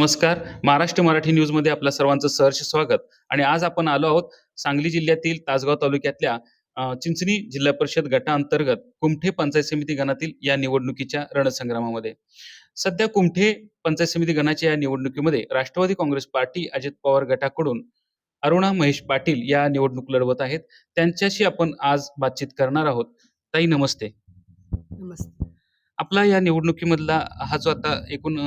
नमस्कार. महाराष्ट्र मराठी न्यूजमध्ये आपल्या सर्वांचं सहर्ष स्वागत. आणि आज आपण आलो आहोत सांगली जिल्ह्यातील तासगाव तालुक्यातल्या चिंचणी जिल्हा परिषद गटाअंतर्गत कुमठे पंचायत समिती गणातील या निवडणुकीच्या रणसंग्रामामध्ये. सध्या कुमठे पंचायत समिती गणाच्या या निवडणुकीमध्ये राष्ट्रवादी काँग्रेस पार्टी अजित पवार गटाकडून अरुणा महेश पाटील या निवडणूक लढवत आहेत. त्यांच्याशी आपण आज बातचीत करणार आहोत. ताई नमस्ते. नमस्ते. आपला या निवडणुकीमधला हा जो आता एकूण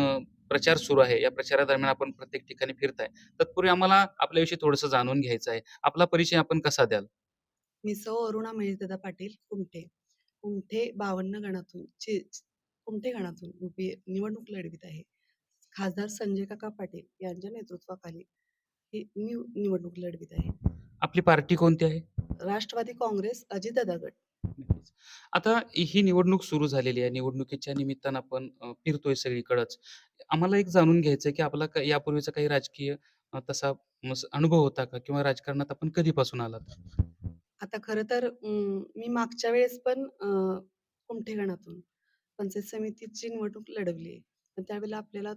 प्रचार सुरू आहे, या प्रचारादरम्यान आपण प्रत्येक ठिकाणी फिरताय. तत्पूर्वी आम्हाला आपल्याविषयी थोडंसं जाणून घ्यायचं आहे. आपला परिचय आपण कसा द्याल? मी सौ अरुणा महेशदादा पाटील कुमठे. कुमठे 52 गणातून कुमठे गणातून निवडणूक लढवित आहे. खासदार संजय काका पाटील यांच्या नेतृत्वाखाली ही निवडणूक लढवित आहे. आपली पार्टी कोणती आहे? राष्ट्रवादी काँग्रेस अजितदादा गट. नक्कीच. आता ही निवडणूक सुरू झालेली आहे. निवडणुकीच्या निमित्तानं आपण फिरतोय सगळीकडंच. आम्हाला एक जाणून घ्यायचं आहे, की आपला यापूर्वीचा काही राजकीय तसा अनुभव होता का? किंवा राजकारणात आपण कधीपासून आलात? आता खरं तर मी मागच्या वेळेस पण कुमठे गणातून पंचायत समितीची निवडणूक लढवली आहे. पण त्यावेळेला आपल्याला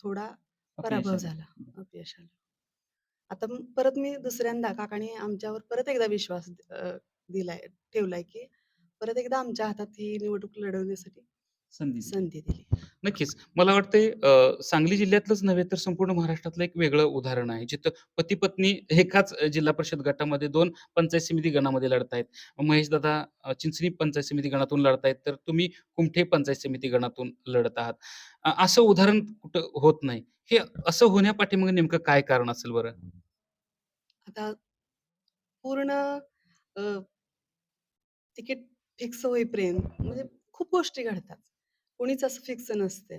थोडा अपयश पराभव आलं. झाला, अपयश आलं. आता परत मी दुसऱ्यांदा काकांनी आमच्यावर परत एकदा विश्वास ठेवलाय, की परत एकदा आमच्या हातात ही निवडणूक लढवण्यासाठी संधी दिली. संधी दिली. नक्कीच. मला वाटतंय सांगली जिल्ह्यातलंच नव्हे तर संपूर्ण महाराष्ट्रातलं एक वेगळं उदाहरण आहे. जिथं पती-पत्नी एकाच जिल्हा परिषद गटामध्ये 2 पंचायत समिती गणामध्ये लढतायत. महेशदादा चिंचणी पंचायत समिती गणातून लढतायत, तर तुम्ही कुमठे पंचायत समिती गणातून लढत आहात. असं उदाहरण कुठं होत नाही. हे असं होण्यापाठीमागे नेमकं काय कारण असेल बरं? आता पूर्ण अ, तिकीट फिक्स होईपर्यंत म्हणजे खूप गोष्टी घडतात. कोणीच असं फिक्स नसते.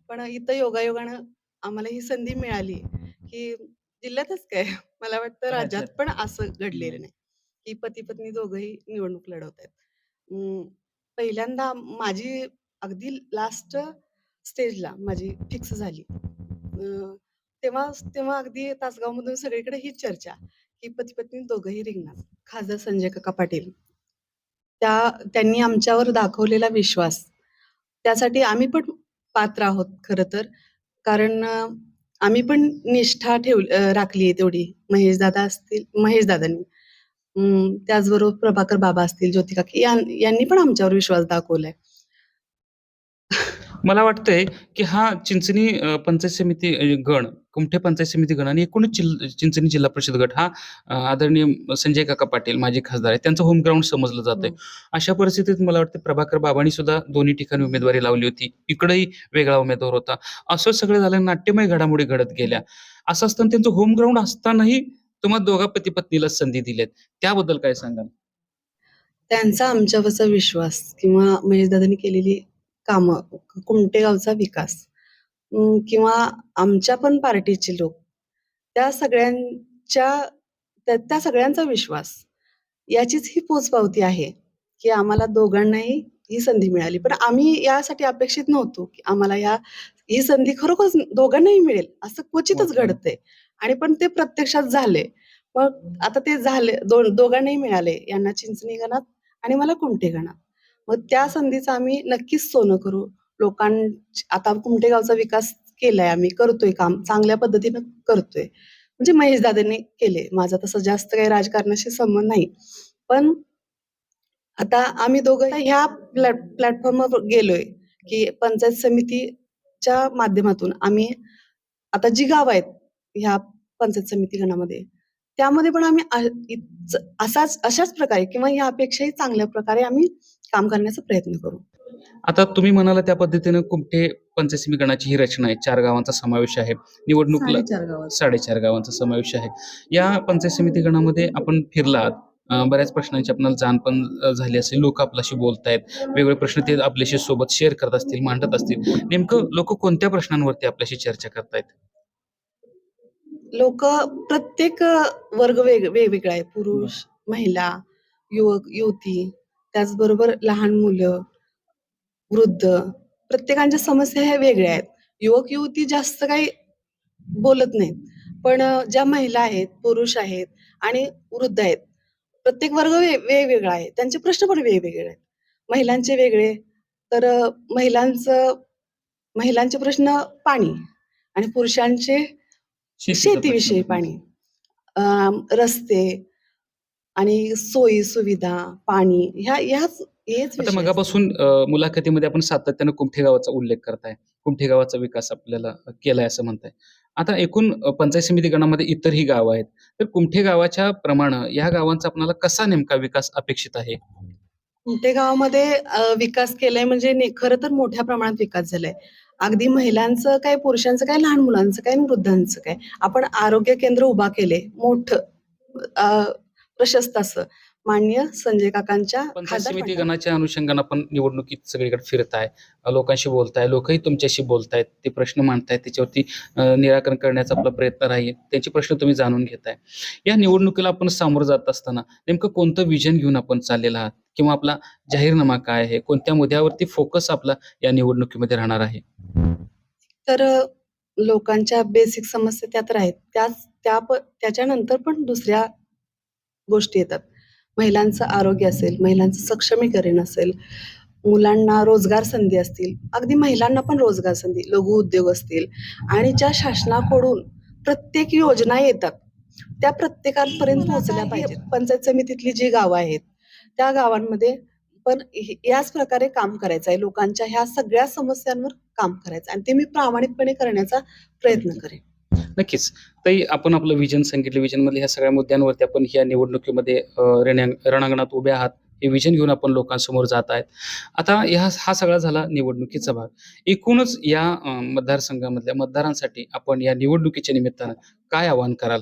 पण इथं योगायोगानं आम्हाला ही संधी मिळाली, की जिल्ह्यातच काय मला वाटतं राज्यात राज्यात. पण असं घडलेलं हं. नाही, की पती-पत्नी दोघंही निवडणूक लढवतायत. पहिल्यांदा माझी अगदी लास्ट स्टेजला माझी फिक्स झाली. तेव्हा तेव्हा अगदी तासगावमधून सगळीकडे हीच चर्चा, की पती-पत्नी दोघंही रिंगणार. खासदार संजय काका पाटील त्यांनी आमच्यावर दाखवलेला विश्वास, त्यासाठी आम्ही पण पात्र आहोत खरं तर. कारण आम्ही पण निष्ठा राखली आहे तेवढी. महेशदादांनी. त्याचबरोबर प्रभाकर बाबा असतील, ज्योती काकी यांनी पण आमच्यावर विश्वास दाखवलाय. मला वाटतंय, की हा चिंचणी पंचायत समिती गण, कुमठे पंचायत समिती गण आणि एकूणच चिंचणी जिल्हा परिषद गट हा आदरणीय संजय काका पाटील माजी खासदार आहेत. त्यांचं होम ग्राउंड समजलं जातंय. हो. अशा परिस्थितीत मला वाटतं प्रभाकर बाबांनी सुद्धा दोन्ही ठिकाणी उमेदवारी लावली होती. इकडंही वेगळा उमेदवार होता. असं सगळं झालं, नाट्यमय घडामोडी घडत गेल्या. असं असताना त्यांचं होम ग्राउंड असतानाही तुम्हा दोघा पती-पत्नीला संधी दिल्यात. त्याबद्दल काय सांगाल? त्यांचा आमच्यावरचा विश्वास किंवा महेशदादांनी केलेली कामं, कुमटे गावचा विकास किंवा आमच्या पण पार्टीचे लोक, त्या सगळ्यांच्या त्या सगळ्यांचा विश्वास याचीच ही पोचपावती आहे, की आम्हाला दोघांनाही ही संधी मिळाली. पण आम्ही यासाठी अपेक्षित नव्हतो, की आम्हाला ही संधी खरोखरच दोघांनाही मिळेल, असं क्वचितच वाटलं. घडतंय आणि पण ते प्रत्यक्षात झाले. मग आता ते झाले, दोघांनाही मिळाले. यांना चिंचणी गणात आणि मला कुमठे गणात. मग त्या संधीचं आम्ही नक्कीच सोनं करू. आता कुमठे गावचा विकास केलाय आम्ही, करतोय काम, चांगल्या पद्धतीनं करतोय. म्हणजे महेशदादांनी केले. माझा तसं जास्त काही राजकारणाशी संबंध नाही. पण आता आम्ही दोघं ह्या प्लॅटफॉर्मवर गेलोय, की पंचायत समितीच्या माध्यमातून आम्ही आता जी गावं आहेत ह्या पंचायत समिती गणामध्ये, त्यामध्ये पण आम्ही अशाच प्रकारे किंवा यापेक्षाही चांगल्या प्रकारे आम्ही काम करण्याचा प्रयत्न करू. आता तुम्ही म्हणाला त्या पद्धतीनं कुमठे पंचायत समिती गणाची ही रचना आहे. 4 गावांचा समावेश आहे. निवडणुकीला 4.5 गावात. 4.5 गावांचा समावेश आहे. या पंचायत समिती गणामध्ये आपण फिरलात. बऱ्याच प्रश्नांची आपल्याला जाण पण झाली असेल. लोकं आपल्याशी बोलतायत. वेगवेगळे प्रश्न ते आपल्याशी सोबत शेअर करत असतील, मांडत असतील. नेमकं लोकं कोणत्या प्रश्नांवरती आपल्याशी चर्चा करतायत? प्रत्येक वर्ग वेगवेगळा आहे. पुरुष, महिला, युवक, युवती, त्याचबरोबर लहान मुलं, वृद्ध, प्रत्येकाच्या समस्या ह्या वेगळ्या आहेत. युवक-युवती जास्त काही बोलत नाहीत. पण ज्या महिला आहेत, पुरुष आहेत आणि वृद्ध आहेत, प्रत्येक वर्ग वेगवेगळा आहे. त्यांचे प्रश्न पण वेगवेगळे आहेत. महिलांचे वेगळे, तर महिलांचे प्रश्न पाणी, आणि पुरुषांचे शेतीविषयी पाणी, रस्ते आणि सोयी सुविधा, पाणी हेच आता विषय मगापासून मुलाखतीमध्ये आपण सातत्यानं कुमठे गावाचा उल्लेख करताय. कुमठे गावाचा विकास आपल्याला केलाय असं म्हणताय. आता एकूण पंचायत समिती गणामध्ये इतरही गावं आहेत. तर कुमठे गावाच्या प्रमाणे या गावांचा आपल्याला कसा नेमका विकास अपेक्षित आहे? कुमठे गावामध्ये विकास केलाय म्हणजे खरं तर मोठ्या प्रमाणात विकास झालाय. अगदी महिलांचं काय, पुरुषांचं काय, लहान मुलांचं काय आणि वृद्धांचं काय. आपण आरोग्य केंद्र उभा केले मोठं, प्रशस्त असं, माननीय संजय काकांच्या पंचायत खासदार समिती फंडाने. गणाच्या अनुषंगानं आपण निवडणुकीत सगळीकडे फिरताय, लोकांशी बोलताय, लोकही तुमच्याशी बोलतायत, ते प्रश्न मांडतायत, त्याच्यावरती निराकरण करण्याचा आपला प्रयत्न राहील. त्यांचे प्रश्न तुम्ही जाणून घेताय. या निवडणुकीला आपण सामोरं जात असताना नेमकं कोणतं विजन घेऊन आपण चाललेला आहात? किंवा आपला जाहीरनामा काय आहे? कोणत्या मुद्द्यावरती फोकस आपला या निवडणुकीमध्ये राहणार आहे? तर लोकांच्या बेसिक समस्या त्यात आहेत. त्याच्यानंतर पण दुसऱ्या गोष्टी येतात. महिलांचं आरोग्य असेल, महिलांचं सक्षमीकरण असेल, मुलांना रोजगार संधी असतील, अगदी महिलांना पण रोजगार संधी, लघु उद्योग असतील आणि ज्या शासनाकडून प्रत्येक योजना येतात, त्या प्रत्येकापर्यंत पोहोचल्या पाहिजेत. पंचायत समितीतली जी गावं आहेत, त्या गावांमध्ये पण याच प्रकारे काम करायचं आहे. लोकांच्या ह्या सगळ्या समस्यांवर काम करायचं आणि ते मी प्रामाणिकपणे करण्याचा प्रयत्न करेन. नक्कीच. ताई, आपण आपलं विजन सांगितलं. विजनमधल्या ह्या सगळ्या मुद्द्यांवरती आपण ह्या निवडणुकीमध्ये रणांगणात उभे आहात. हे विजन घेऊन आपण लोकांसमोर जात आहेत. आता हा सगळा झाला निवडणुकीचा भाग. एकूणच या मतदारसंघामधल्या मतदारांसाठी आपण या निवडणुकीच्या निमित्तानं काय आवाहन कराल?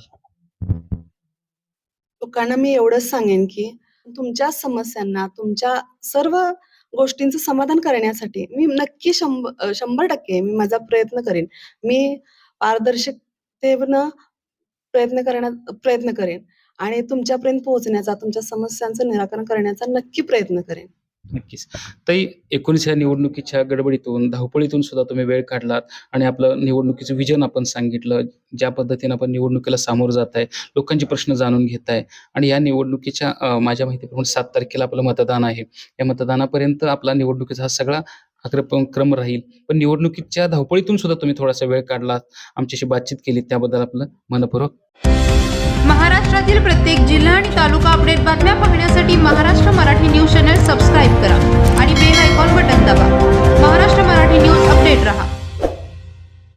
लोकांना मी एवढंच सांगेन की तुमच्या समस्यांना, तुमच्या सर्व गोष्टींचं समाधान करण्यासाठी मी नक्की 100% मी माझा प्रयत्न करेन. मी पारदर्शकतेनं प्रयत्न करेन आणि तुमच्यापर्यंत पोहोचण्याचा, तुमच्या समस्यांचं निराकरण करण्याचा नक्की प्रयत्न करेन. नक्कीच. ताई, एकूणच ह्या निवडणुकीच्या गडबडीतून, धावपळीतून सुद्धा तुम्ही वेळ काढलात आणि आपलं निवडणुकीचं विजन आपण सांगितलं. ज्या पद्धतीनं आपण निवडणुकीला सामोरं जाताय, लोकांचे प्रश्न जाणून घेताय आणि या निवडणुकीच्या माझ्या माहितीप्रमाणे 7 तारखेला आपलं मतदान आहे. या मतदानापर्यंत आपला निवडणुकीचा हा सगळा क्रम राहील. पण निवडणुकीच्या धावपळीतून सुद्धा तुम्ही थोडासा वेळ काढलात, आमच्याशी बातचीत केली, त्याबद्दल आपलं मनःपूर्वक महाराष्ट्रातील प्रत्येक जिल्हा आणि तालुका अपडेट बातम्या पाहण्यासाठी Maharashtra Marathi news channel subscribe करा आणि बेल आयकॉन बटन दाबा. महाराष्ट्र मराठी न्यूज अपडेट रहा.